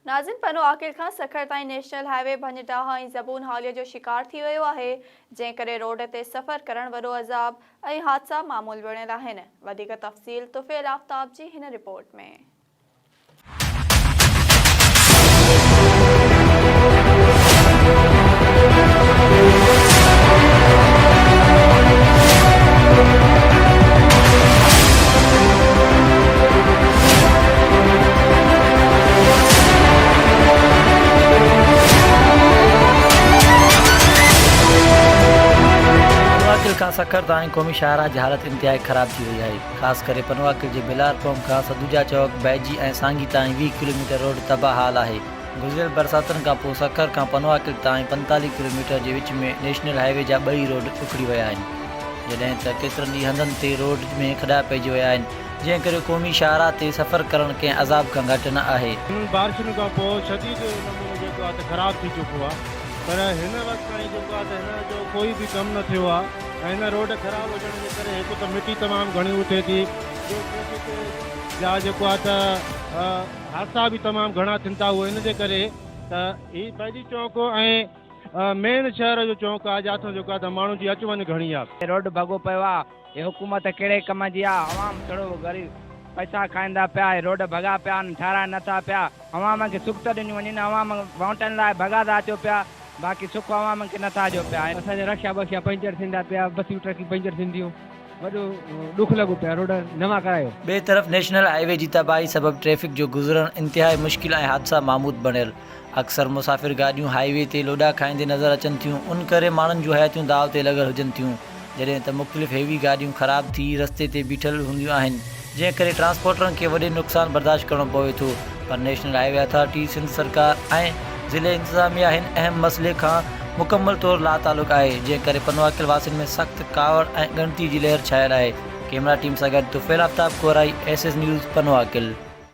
नाज़िन पनो आकिल खां सखर ताईं नेशनल हाईवे भंजटाह ऐं ज़बून हालीअ जो शिकार थी वियो आहे, जंहिं करे रोड ते सफ़र करण वॾो अज़ाब ऐं हादसा मामूल बणियल आहिनि। वधीक तफ़सील तुफ़ैल आफ्ताब जी हिन रिपोर्ट में। पनवाकिल खां सखर ताईं क़ौमी शाहराह जी हालत इंतहाई ख़राब थी वई आहे। ख़ासि करे पनवाकिल जे बिलार क़ौम खां सदूजा चौक, बैजी ऐं सांगी ताईं 20 किलोमीटर रोड तबाह हाल आहे। गुज़िरियल बरसातुनि खां पोइ सखर खां पनवाकिल ताईं 45 किलोमीटर जे विच में नेशनल हाईवे जा ॿई रोड उखड़ी विया आहिनि, जॾहिं त केतिरनि ई हंधनि ते रोड में खॾा पइजी विया आहिनि, जंहिं करे क़ौमी शाहराह ते सफ़र करणु कंहिं अज़ाब खां घटि न आहे। बारिशुनि खां पोइ शदीद नमूनो जेको आहे ख़राब थी चुको आहे, पर हिन वक़्तु ताईं जेको आहे हिन जो कोई बि कमु न थियो आहे। ऐं हिन रोड ख़राब हुजण जे करे हिकु त मिटी तमामु घणी उथे थी, जा जेको आहे त हादसा बि तमामु घणा थियनि था। उहे हिन जे करे त हीअ बैजी चौक ऐं मेन शहर जो चौक आहे, जिथां जेको आहे त माण्हू जी अचु वञु घणी आहे। रोड भॻो पियो आहे, हे हुकूमत कहिड़े कम जी आहे? आवाम थोरो ग़रीब पैसा खाईंदा पिया, रोड भॻा पिया आहिनि, ठाहिराए नथा पिया। अवाम खे सुख त ॾिनियूं वञनि, अवाम वोटनि लाइ भॻा था अचो पिया, बाक़ी सुख अवाम खे नथा अचो पिया। असांजा रक्षा बक्षा पंचर थींदा पिया, बसियूं ट्रकियूं पंचर थींदियूं, वॾो ॾुख लॻो पिया, रोड नवां करायो। ॿिए तरफ़ नेशनल हाईवे जी तबाही सबबि ट्रैफ़िक जो गुज़रणु इंतिहाई मुश्किल ऐं हादसा मामूद बणियल। अक्सर मुसाफ़िर गाॾियूं हाईवे ते लोॾा खाईंदे नज़र अचनि थियूं, उन करे माण्हुनि जूं हयातियूं दाव ते लॻल हुजनि थियूं, जॾहिं त मुख़्तलिफ़ हेवी गाॾियूं ख़राब थी रस्ते ते बीठल हूंदियूं आहिनि, जंहिं करे ट्रांसपोर्टरनि खे वॾे नुक़सान बर्दाश्त करणो पवे थो। पर नेशनल हाईवे अथॉरिटी, सिंध सरकार ऐं ज़िले इंतिज़ामिया हिन अहम मसइले खां मुकमल तौरु लातालुक़ आहे, जंहिं करे पनवाकिल वासियुनि में सख़्तु कावड़ ऐं ॻणती जी लहर छायल आहे। कैमरा टीम सां गॾु तुफ़ैल आफ्ताब कोराई, SS न्यूज़, पनवाकिल।